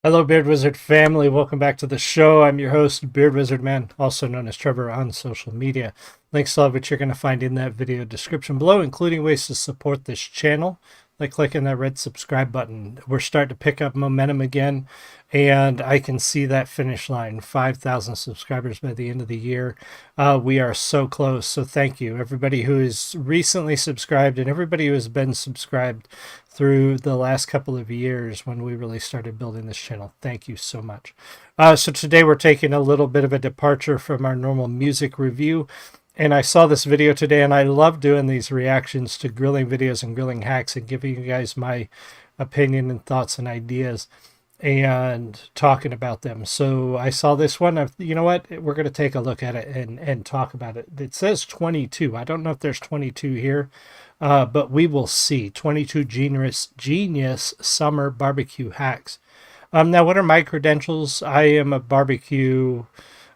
Hello, Beard Wizard family. Welcome back to the show. I'm your host, Beard Wizard Man, also known as Trevor on social media. Links to all of which you're going to find in that video description below, including ways to support this channel, like clicking that red subscribe button. We're starting to pick up momentum again, and I can see that finish line, 5,000 subscribers by the end of the year. We are so close, so thank you. Everybody who is recently subscribed and everybody who has been subscribed through the last couple of years when we really started building this channel. Thank you so much. So today we're taking a little bit of a departure from our normal music review. And I saw this video today, and I love doing these reactions to grilling videos and grilling hacks and giving you guys my opinion and thoughts and ideas and talking about them. So I saw this one. You know what? We're going to take a look at it and talk about it. It says 22. I don't know if there's 22 here, but we will see. 22 genius summer barbecue hacks. Now, what are my credentials? I am a barbecue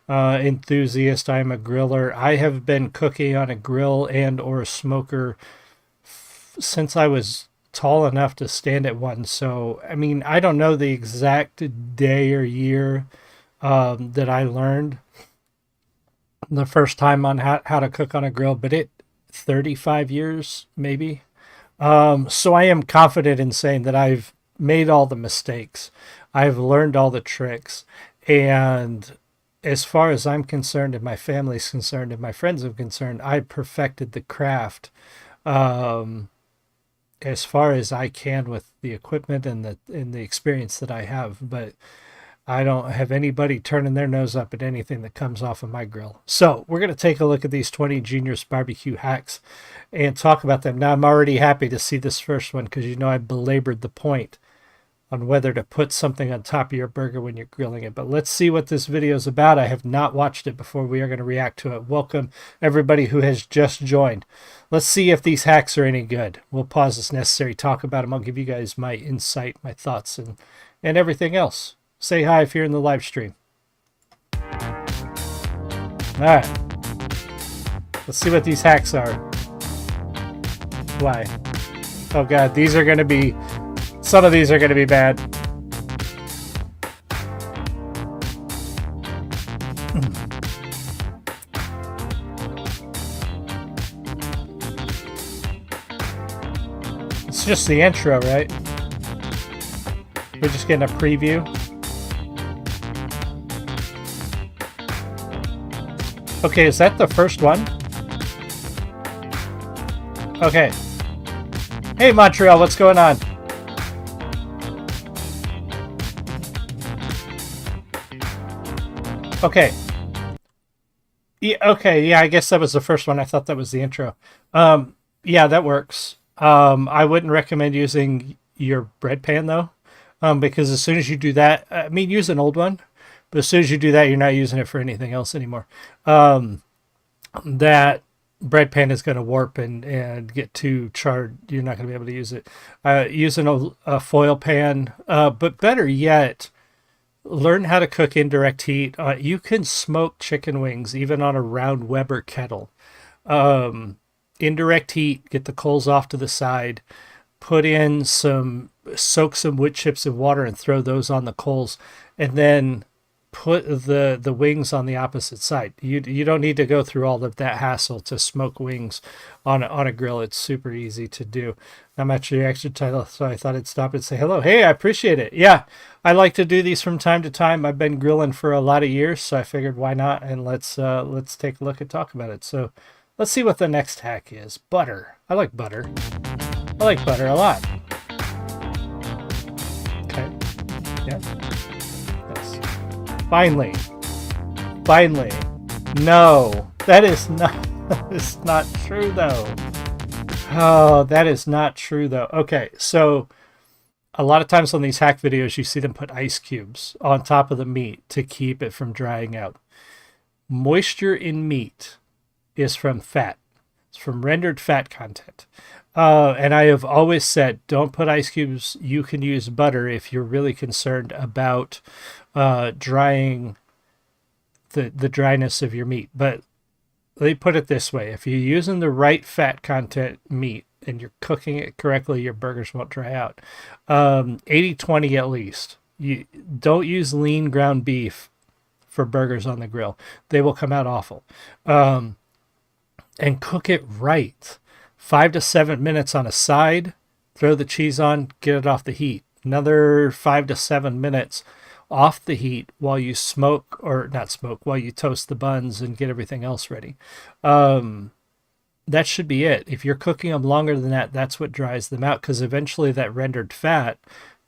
enthusiast. I'm a griller. I have been cooking on a grill and or a smoker since I was tall enough to stand at one. So, I mean, I don't know the exact day or year that I learned the first time on how to cook on a grill, but 35 years maybe. So I am confident in saying that I've made all the mistakes. I've learned all the tricks, and as far as I'm concerned and my family's concerned and my friends are concerned, I perfected the craft as far as I can with the equipment and the experience that I have. But I don't have anybody turning their nose up at anything that comes off of my grill. So we're going to take a look at these 20 genius barbecue hacks and talk about them. Now, I'm already happy to see this first one because, you know, I belabored the point on whether to put something on top of your burger when you're grilling it. But let's see what this video is about. I have not watched it before. We are going to react to it. Welcome everybody who has just joined. Let's see if these hacks are any good. We'll pause as necessary, talk about them. I'll give you guys my insight, my thoughts, and everything else. Say hi if you're in the live stream. All right. Let's see what these hacks are. Why? Oh God, these are going to be... Some of these are going to be bad. It's just the intro, right? We're just getting a preview. Okay, is that the first one? Okay. Hey, Montreal, what's going on? Okay. Yeah, okay, yeah, I guess that was the first one. I thought that was the intro. Yeah, that works. I wouldn't recommend using your bread pan, though, because as soon as you do that, I mean, use an old one, but as soon as you do that, you're not using it for anything else anymore. That bread pan is going to warp and get too charred. You're not going to be able to use it. Using a foil pan, but better yet, learn how to cook indirect heat. You can smoke chicken wings even on a round Weber kettle. Indirect heat, get the coals off to the side, soak some wood chips in water and throw those on the coals, and then put the wings on the opposite side. You don't need to go through all of that hassle to smoke wings on a grill. It's super easy to do. I'm at your reaction title, so I thought I'd stop and say hello. Hey, I appreciate it. Yeah, I like to do these from time to time. I've been grilling for a lot of years, so I figured why not, and let's take a look and talk about it. So let's see what the next hack is. Butter. I like butter. I like butter a lot. Okay. Yeah. Yes. Finally. No, that is not true though. Oh, that is not true though. Okay, so a lot of times on these hack videos, you see them put ice cubes on top of the meat to keep it from drying out. Moisture in meat is from fat. It's from rendered fat content. And I have always said, don't put ice cubes. You can use butter if you're really concerned about drying the dryness of your meat. But let me put it this way. If you're using the right fat content meat and you're cooking it correctly, your burgers won't dry out. 80-20 at least. You don't use lean ground beef for burgers on the grill. They will come out awful. And cook it right. 5 to 7 minutes on a side, throw the cheese on, get it off the heat. Another 5 to 7 minutes off the heat while you smoke, or not smoke, while you toast the buns and get everything else ready. That should be it. If you're cooking them longer than that, that's what dries them out, because eventually that rendered fat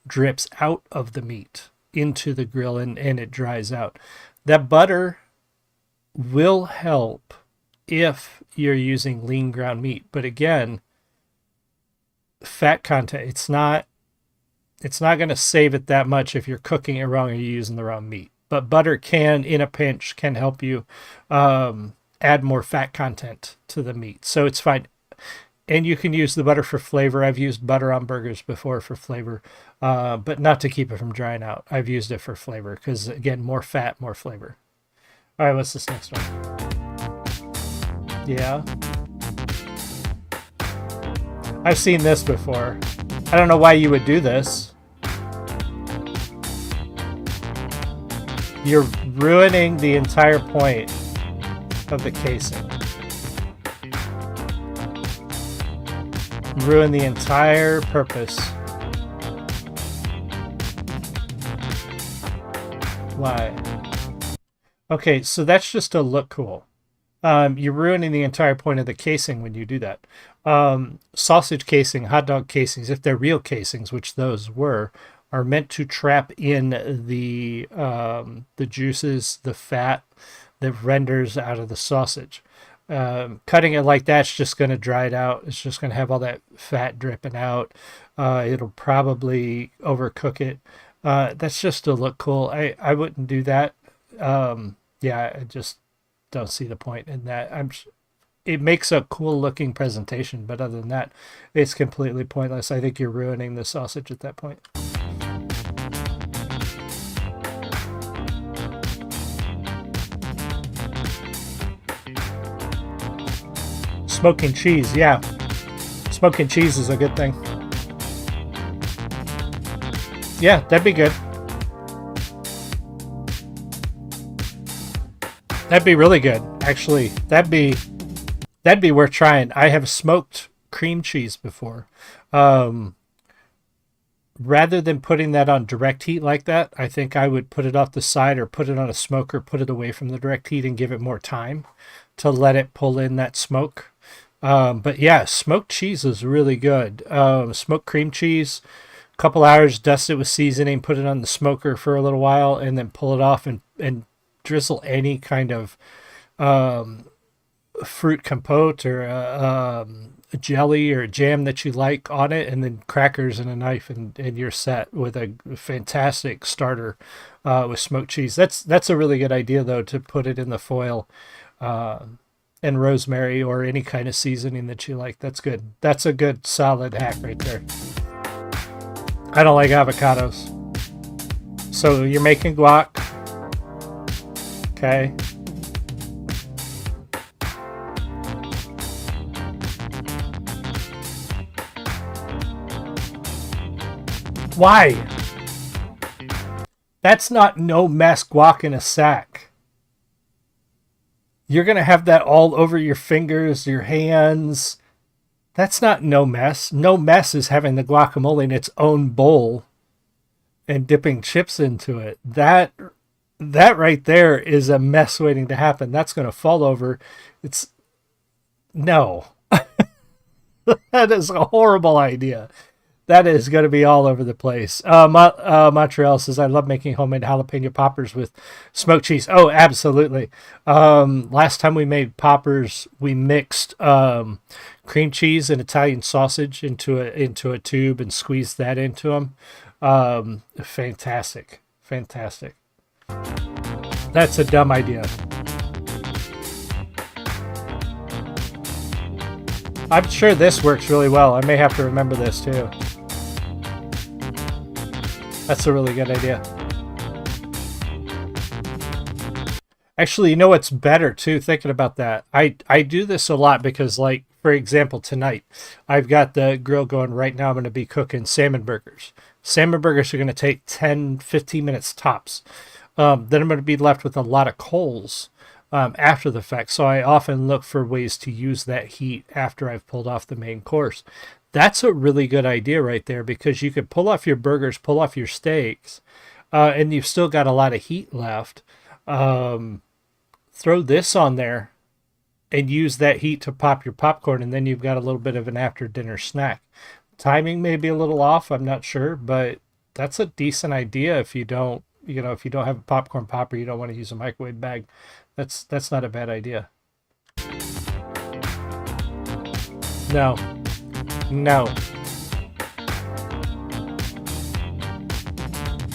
drips out of the meat into the grill and it dries out. That butter will help if you're using lean ground meat. But again, fat content, it's not going to save it that much if you're cooking it wrong or you're using the wrong meat. But butter can, in a pinch, can help you add more fat content to the meat. So it's fine. And you can use the butter for flavor. I've used butter on burgers before for flavor, but not to keep it from drying out. I've used it for flavor because, again, more fat, more flavor. All right, what's this next one? Yeah. I've seen this before. I don't know why you would do this. You're ruining the entire point of the casing. Ruin the entire purpose. Why? Okay, so that's just to look cool. You're ruining the entire point of the casing when you do that. Sausage casing, hot dog casings, if they're real casings, which those were, are meant to trap in the juices, the fat that renders out of the sausage. Cutting it like that's just going to dry it out. It's just going to have all that fat dripping out. It'll probably overcook it. That's just to look cool. I wouldn't do that. Yeah, I just don't see the point in that. It makes a cool looking presentation, but other than that, it's completely pointless. I think you're ruining the sausage at that point. Smoking cheese, yeah. Smoking cheese is a good thing. Yeah, that'd be good. That'd be really good, actually. That'd be worth trying. I have smoked cream cheese before. Rather than putting that on direct heat like that, I think I would put it off the side or put it on a smoker, put it away from the direct heat and give it more time to let it pull in that smoke. But yeah, smoked cheese is really good. Smoked cream cheese, a couple hours, dust it with seasoning, put it on the smoker for a little while, and then pull it off and drizzle any kind of fruit compote or a jelly or a jam that you like on it, and then crackers and a knife, and you're set with a fantastic starter with smoked cheese. That's a really good idea, though, to put it in the foil and rosemary or any kind of seasoning that you like. That's good. That's a good solid hack right there. I don't like avocados. So you're making guac. Okay. Why? That's not no mess guac in a sack. You're going to have that all over your fingers, your hands. That's not no mess. No mess is having the guacamole in its own bowl and dipping chips into it. That right there is a mess waiting to happen. That's going to fall over. No. That is a horrible idea. That is going to be all over the place. Montreal says, I love making homemade jalapeno poppers with smoked cheese. Oh, absolutely. Last time we made poppers, we mixed cream cheese and Italian sausage into a tube and squeezed that into them. Fantastic. Fantastic. That's a dumb idea. I'm sure this works really well. I may have to remember this too. That's a really good idea. Actually, you know what's better too, thinking about that? I do this a lot because, like, for example, tonight, I've got the grill going right now. I'm going to be cooking salmon burgers. Salmon burgers are going to take 10, 15 minutes tops. Then I'm going to be left with a lot of coals after the fact. So I often look for ways to use that heat after I've pulled off the main course. That's a really good idea right there, because you could pull off your burgers, pull off your steaks, and you've still got a lot of heat left. Throw this on there and use that heat to pop your popcorn, and then you've got a little bit of an after dinner snack. Timing may be a little off, I'm not sure, but that's a decent idea if you don't, if you don't have a popcorn popper, you don't want to use a microwave bag. That's not a bad idea. No. No.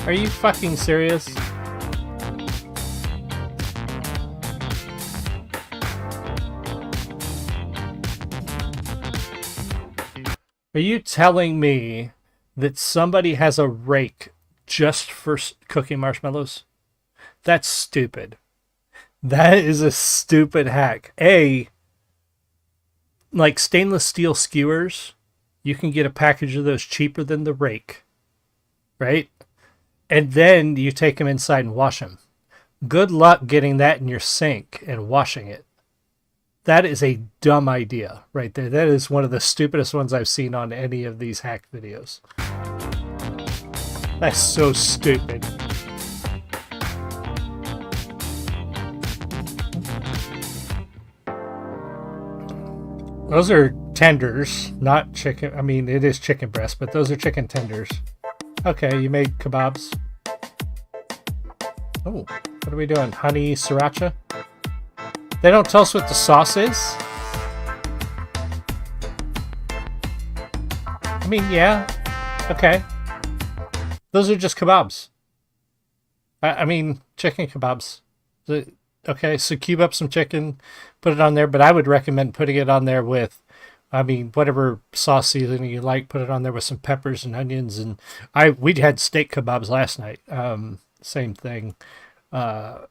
Are you fucking serious? Are you telling me that somebody has a rake just for cooking marshmallows? That's stupid. That is a stupid hack. Like stainless steel skewers, you can get a package of those cheaper than the rake, right? And then you take them inside and wash them. Good luck getting that in your sink and washing it. That is a dumb idea right there. That is one of the stupidest ones I've seen on any of these hack videos. That's so stupid. Those are tenders, not chicken. I mean, it is chicken breast, but those are chicken tenders. Okay, you made kebabs. Oh, what are we doing? Honey sriracha? They don't tell us what the sauce is? I mean, yeah. Okay. Those are just kebabs. I mean, chicken kebabs. Okay, so cube up some chicken, put it on there, but I would recommend putting it on there with, whatever sauce seasoning you like, put it on there with some peppers and onions. And we'd had steak kebabs last night. Same thing. I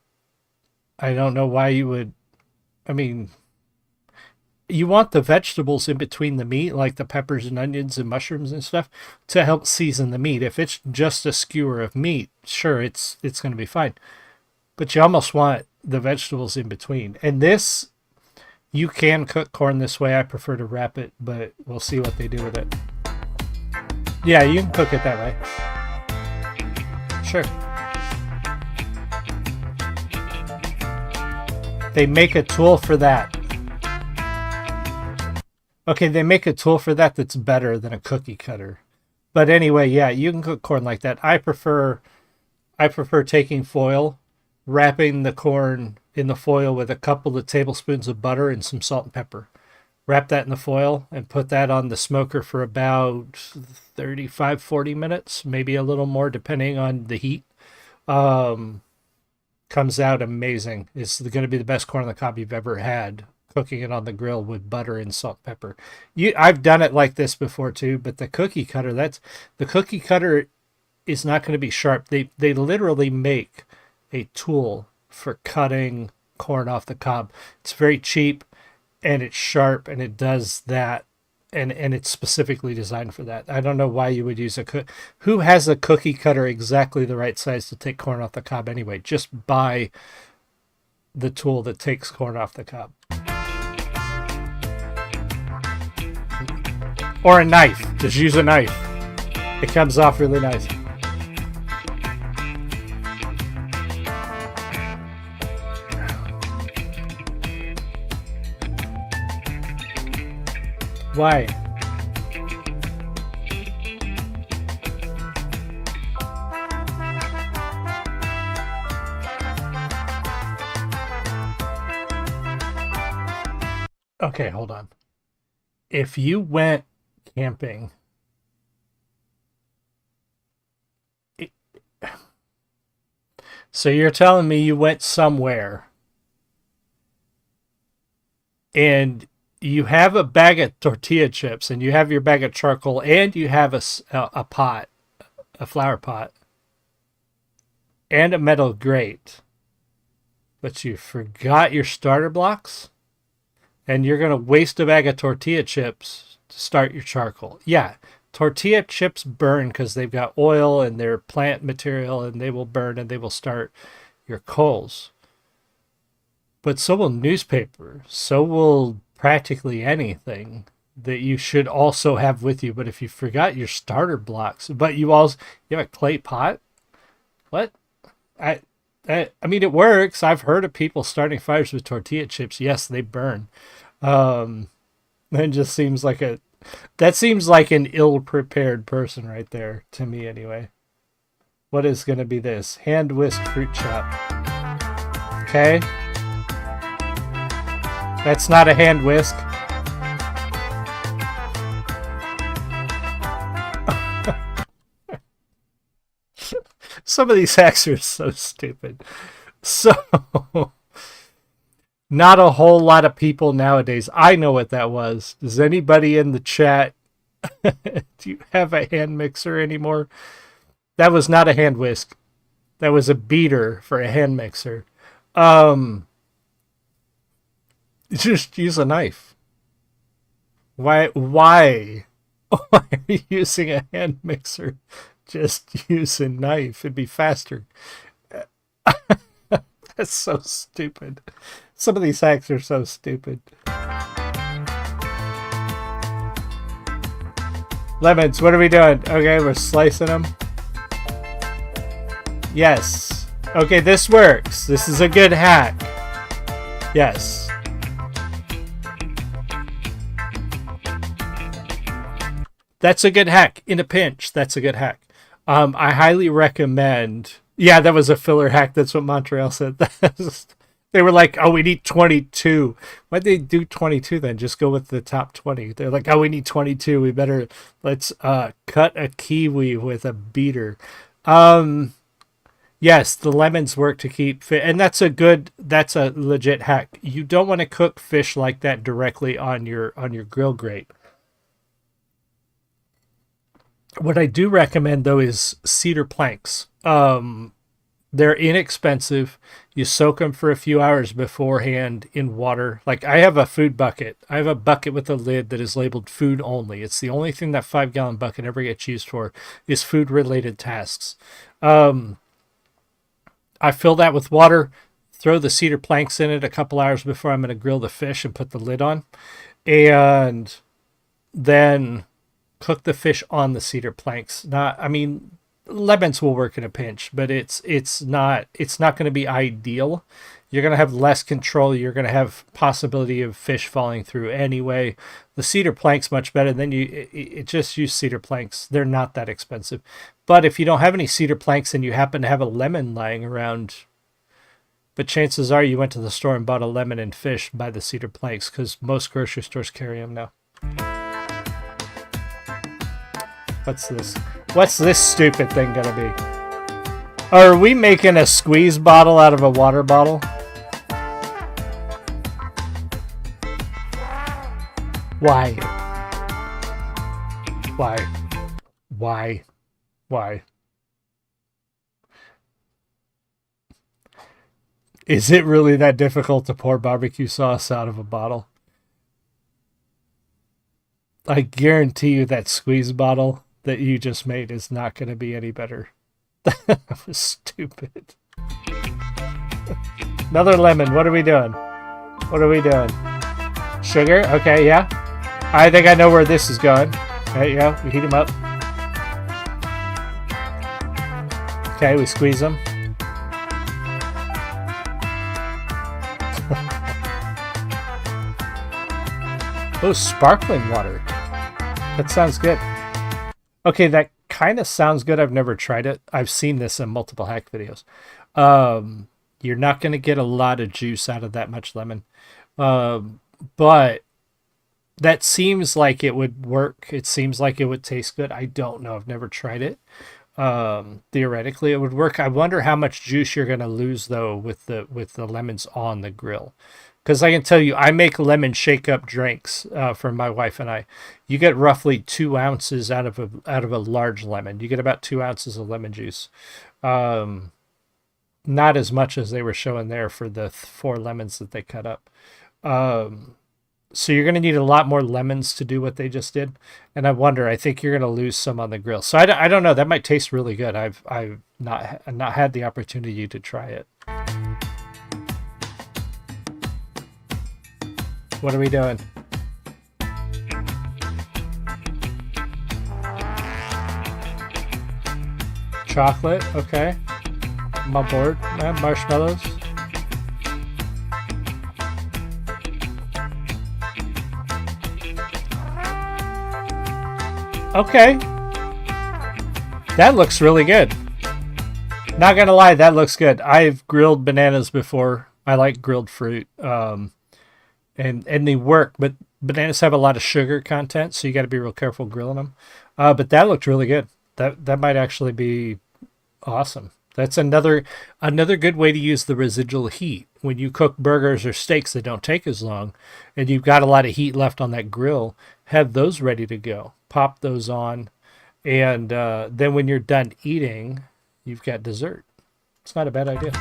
don't know why you would. You want the vegetables in between the meat, like the peppers and onions and mushrooms and stuff, to help season the meat. If it's just a skewer of meat, sure, it's going to be fine. But you almost want the vegetables in between. And this, you can cook corn this way. I prefer to wrap it, but we'll see what they do with it. Yeah, you can cook it that way. Sure. They make a tool for that. Okay, they make a tool for that that's better than a cookie cutter. But anyway, yeah, you can cook corn like that. I prefer taking foil, wrapping the corn in the foil with a couple of tablespoons of butter and some salt and pepper. Wrap that in the foil and put that on the smoker for about 35, 40 minutes, maybe a little more depending on the heat. Comes out amazing. It's going to be the best corn on the cob you've ever had, cooking it on the grill with butter and salt and pepper. I've done it like this before too, but the cookie cutter is not going to be sharp. They literally make a tool for cutting corn off the cob. It's very cheap and it's sharp and it does that, and it's specifically designed for that. I don't know why you would use who has a cookie cutter exactly the right size to take corn off the cob anyway? Just buy the tool that takes corn off the cob. Or a knife. Just use a knife. It comes off really nice. Why? Okay, hold on. If you went camping, so you're telling me you went somewhere and you have a bag of tortilla chips and you have your bag of charcoal and you have a pot, a flower pot, and a metal grate, but you forgot your starter blocks and you're going to waste a bag of tortilla chips to start your charcoal. Yeah, Tortilla chips burn because they've got oil and they're plant material, and they will burn and they will start your coals. But so will newspaper. So will practically anything that you should also have with you. But if you forgot your starter blocks, but you have a clay pot, what? I mean, it works. I've heard of people starting fires with tortilla chips. Yes, they burn. It just seems like that seems like an ill-prepared person right there, to me anyway. What is going to be this? Hand whisk fruit chop. Okay. That's not a hand whisk. Some of these hacks are so stupid. So, not a whole lot of people nowadays. I know what that was. Does anybody in the chat, do you have a hand mixer anymore? That was not a hand whisk. That was a beater for a hand mixer. Just use a knife. Why are you using a hand mixer? Just use a knife. It'd be faster. That's so stupid. Some of these hacks are so stupid. Lemons, what are we doing? Okay, we're slicing them. Yes. Okay, this works. This is a good hack. Yes. That's a good hack. In a pinch, that's a good hack. I highly recommend. Yeah, that was a filler hack. That's what Montreal said. They were like, oh, we need 22. Why'd they do 22 then? Just go with the top 20. They're like, oh, we need 22. Let's cut a kiwi with a beater. Yes, the lemons work to keep fish. And that's a legit hack. You don't want to cook fish like that directly on your grill grate. What I do recommend, though, is cedar planks. They're inexpensive. You soak them for a few hours beforehand in water. Like, I have a food bucket. I have a bucket with a lid that is labeled food only. It's the only thing that 5-gallon bucket ever gets used for is food-related tasks. I fill that with water, throw the cedar planks in it a couple hours before I'm going to grill the fish and put the lid on. And then cook the fish on the cedar planks. Lemons will work in a pinch, but it's not going to be ideal. You're going to have less control. You're going to have possibility of fish falling through anyway. The cedar plank's much better. Then you just use cedar planks. They're not that expensive. But if you don't have any cedar planks and you happen to have a lemon lying around, but chances are you went to the store and bought a lemon and fish by the cedar planks, because most grocery stores carry them now. What's this? What's this stupid thing gonna be? Are we making a squeeze bottle out of a water bottle? Why? Is it really that difficult to pour barbecue sauce out of a bottle? I guarantee you that squeeze bottle that you just made is not going to be any better. That was stupid. Another lemon. What are we doing? Sugar? Okay, yeah. I think I know where this is going. Okay, yeah, we heat them up. Okay, we squeeze them. Oh, sparkling water. That sounds good. Okay, that kind of sounds good. I've never tried it. I've seen this in multiple hack videos. You're not going to get a lot of juice out of that much lemon. But that seems like it would work. It seems like it would taste good. I don't know. I've never tried it. Theoretically, it would work. I wonder how much juice you're going to lose, though, with the lemons on the grill. Because I can tell you, I make lemon shake-up drinks for my wife and I. You get roughly 2 ounces out of a large lemon. You get about 2 ounces of lemon juice. Not as much as they were showing there for the 4 lemons that they cut up. So you're going to need a lot more lemons to do what they just did. And I think you're going to lose some on the grill. So I don't know. That might taste really good. I've not had the opportunity to try it. What are we doing? Chocolate, okay. I'm on board. Marshmallows. Okay. That looks really good. Not gonna lie, that looks good. I've grilled bananas before. I like grilled fruit. And they work, but bananas have a lot of sugar content, so you got to be real careful grilling them. But that looked really good. That might actually be awesome. That's another good way to use the residual heat. When you cook burgers or steaks that don't take as long, and you've got a lot of heat left on that grill, have those ready to go. Pop those on, and then when you're done eating, you've got dessert. It's not a bad idea.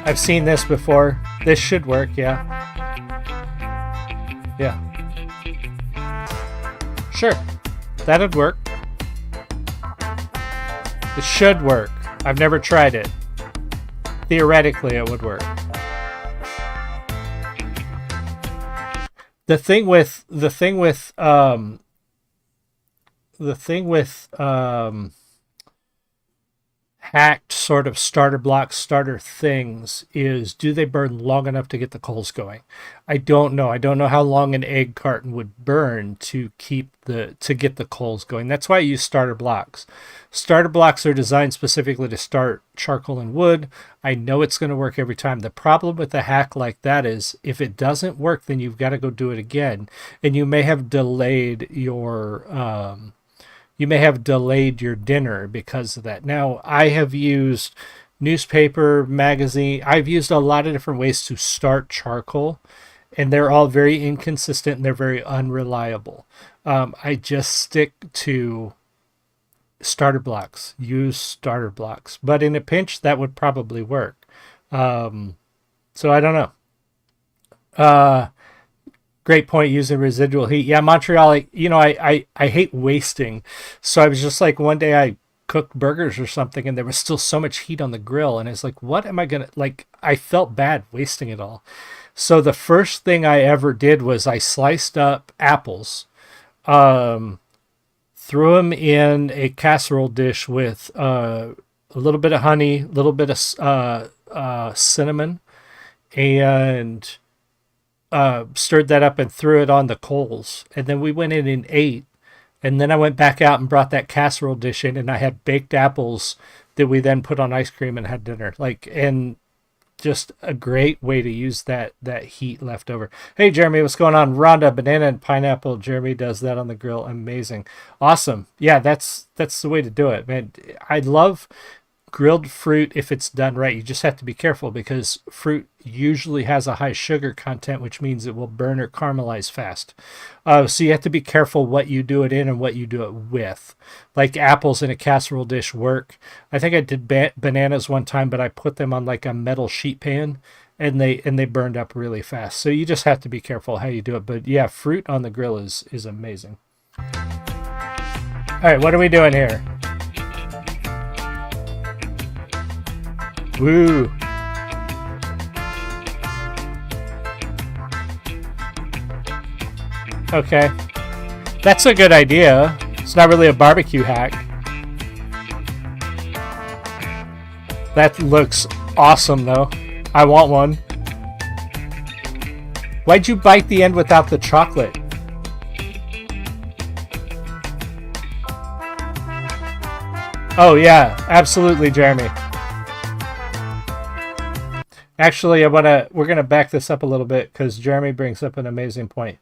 I've seen this before. This should work, yeah. Yeah. Sure. That'd work. It should work. I've never tried it. Theoretically, it would work. The thing with hacked sort of starter block starter things is, do they burn long enough to get the coals going? I don't know. I don't know how long an egg carton would burn to get the coals going. That's why I use starter blocks. Starter blocks are designed specifically to start charcoal and wood. I know it's going to work every time. The problem with a hack like that is if it doesn't work, then you've got to go do it again, and you may have delayed your dinner because of that. Now, I have used newspaper, magazine. I've used a lot of different ways to start charcoal, and they're all very inconsistent and they're very unreliable. I just stick to starter blocks. Use starter blocks. But in a pinch, that would probably work. So I don't know. Great point, using residual heat. Yeah, Montreal, I hate wasting. So I was just like, one day I cooked burgers or something and there was still so much heat on the grill. And it's like, what am I going to, like, I felt bad wasting it all. So the first thing I ever did was I sliced up apples, threw them in a casserole dish with a little bit of honey, a little bit of cinnamon, and stirred that up and threw it on the coals. And then we went in and ate. And then I went back out and brought that casserole dish in, and I had baked apples that we then put on ice cream and had dinner. And just a great way to use that heat left over. Hey, Jeremy, what's going on? Rhonda, banana and pineapple. Jeremy does that on the grill. Amazing. Awesome. Yeah, that's the way to do it, man. I love grilled fruit if it's done right. You just have to be careful because fruit usually has a high sugar content, which means it will burn or caramelize fast. So you have to be careful what you do it in and what you do it with. Like apples in a casserole dish work. I think I did bananas one time, but I put them on like a metal sheet pan and they burned up really fast. So you just have to be careful how you do it. But yeah, fruit on the grill is amazing. All right, what are we doing here? Woo! Okay. That's a good idea. It's not really a barbecue hack. That looks awesome, though. I want one. Why'd you bite the end without the chocolate? Oh, yeah. Absolutely, Jeremy. Actually, we're gonna back this up a little bit because Jeremy brings up an amazing point.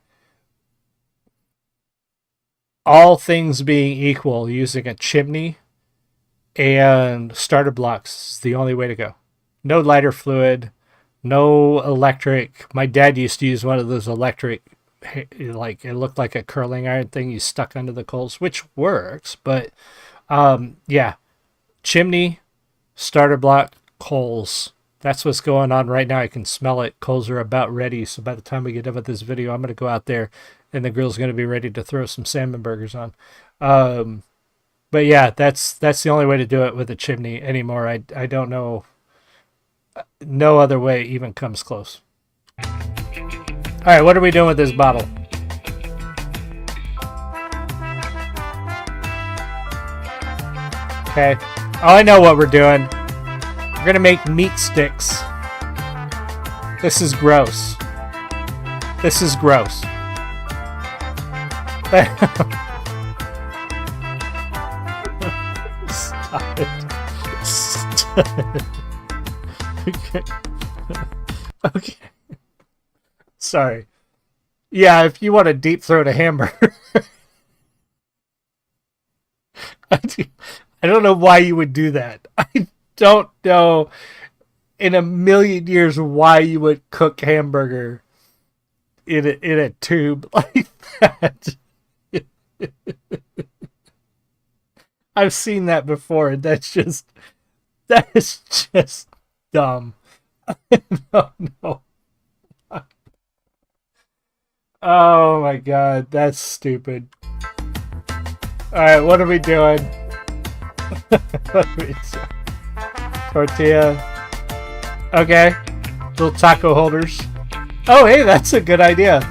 All things being equal, using a chimney and starter blocks is the only way to go. No lighter fluid, no electric. My dad used to use one of those electric, like it looked like a curling iron thing you stuck under the coals, which works, but yeah, chimney, starter block, coals. That's what's going on right now. I can smell it. Coals are about ready. So by the time we get done with this video, I'm going to go out there and the grill's going to be ready to throw some salmon burgers on. But yeah, that's the only way to do it with a chimney anymore. I don't know. No other way even comes close. All right, what are we doing with this bottle? Okay. Oh, I know what we're doing. We're going to make meat sticks. This is gross. This is gross. Stop it. Stop it. Okay. Okay. Sorry. Yeah, if you want to deep throat a hamburger. I don't know why you would do that. I don't know in a million years why you would cook hamburger in a tube like that. I've seen that before, and that is just dumb. No. Oh my god, that's stupid. Alright, what are we doing? What are we doing? Tortilla. Okay. Little taco holders. Oh, hey, that's a good idea.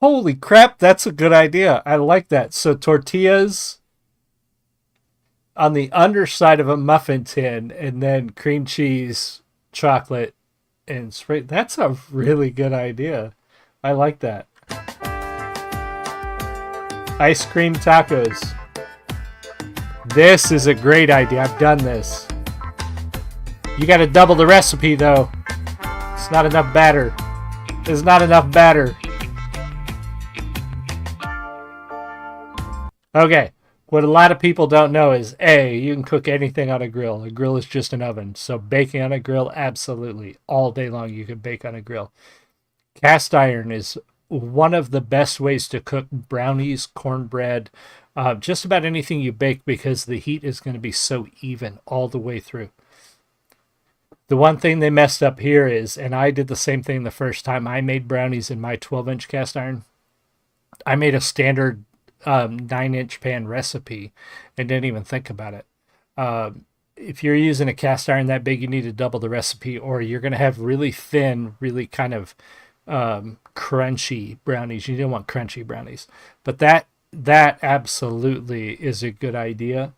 Holy crap, that's a good idea. I like that. So tortillas on the underside of a muffin tin, and then cream cheese, chocolate, and spray. That's a really good idea. I like that. Ice cream tacos. This is a great idea. I've done this. You got to double the recipe, though. It's not enough batter. There's not enough batter. Okay. What a lot of people don't know is, A, you can cook anything on a grill. A grill is just an oven. So baking on a grill, absolutely. All day long you can bake on a grill. Cast iron is one of the best ways to cook brownies, cornbread, just about anything you bake, because the heat is going to be so even all the way through. The one thing they messed up here is, and I did the same thing the first time I made brownies in my 12-inch cast iron, I made a standard 9-inch pan recipe and didn't even think about it. If you're using a cast iron that big, you need to double the recipe, or you're going to have really thin, really kind of crunchy brownies. You don't want crunchy brownies, but that absolutely is a good idea.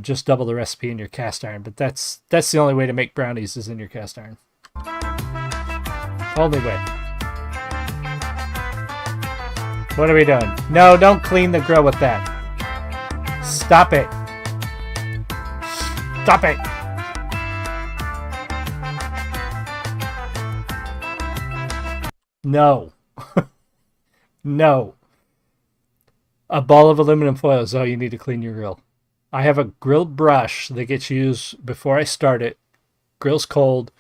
Just double the recipe in your cast iron, but that's the only way to make brownies is in your cast iron. Only way. What are we doing? No, don't clean the grill with that. Stop it. Stop it. No. No. A ball of aluminum foil is all you need to clean your grill. I have a grill brush that gets used before I start it. Grill's cold.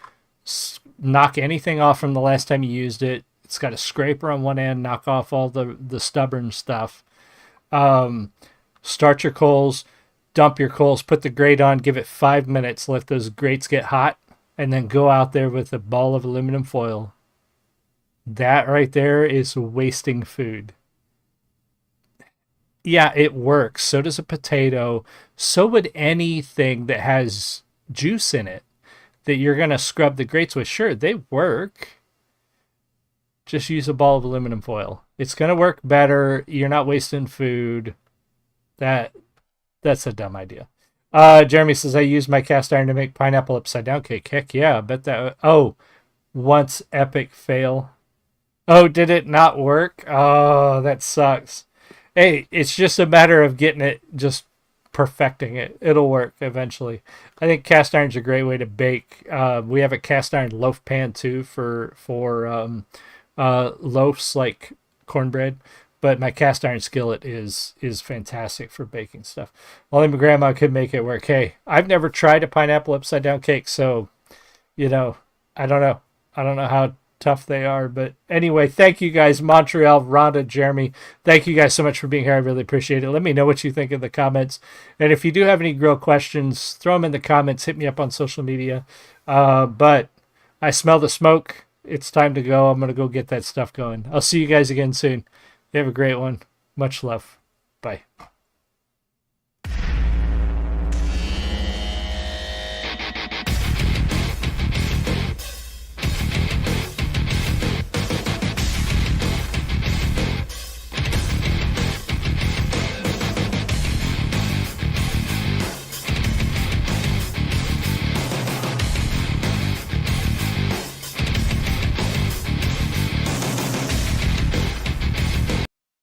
Knock anything off from the last time you used it. It's got a scraper on one end. Knock off all the stubborn stuff. Start your coals. Dump your coals. Put the grate on. Give it 5 minutes. Let those grates get hot. And then go out there with a ball of aluminum foil. That right there is wasting food. Yeah, it works. So does a potato. So would anything that has juice in it that you're going to scrub the grates with. Sure, they work. Just use a ball of aluminum foil. It's going to work better. You're not wasting food. That's a dumb idea. Jeremy says, I used my cast iron to make pineapple upside down cake. Heck yeah, I bet that. Oh, once epic fail. Oh, did it not work? Oh, that sucks. Hey, it's just a matter of getting it, just perfecting it. It'll work eventually. I think cast iron's a great way to bake. We have a cast iron loaf pan too for loaves like cornbread. But my cast iron skillet is fantastic for baking stuff. Only my grandma could make it work. Hey, I've never tried a pineapple upside down cake, so I don't know. I don't know tough they are. But anyway, thank you guys, Montreal, Rhonda, Jeremy. Thank you guys so much for being here. I really appreciate it. Let me know what you think in the comments. And if you do have any grill questions, throw them in the comments. Hit me up on social media. But I smell the smoke. It's time to go. I'm going to go get that stuff going. I'll see you guys again soon. You have a great one. Much love. Bye.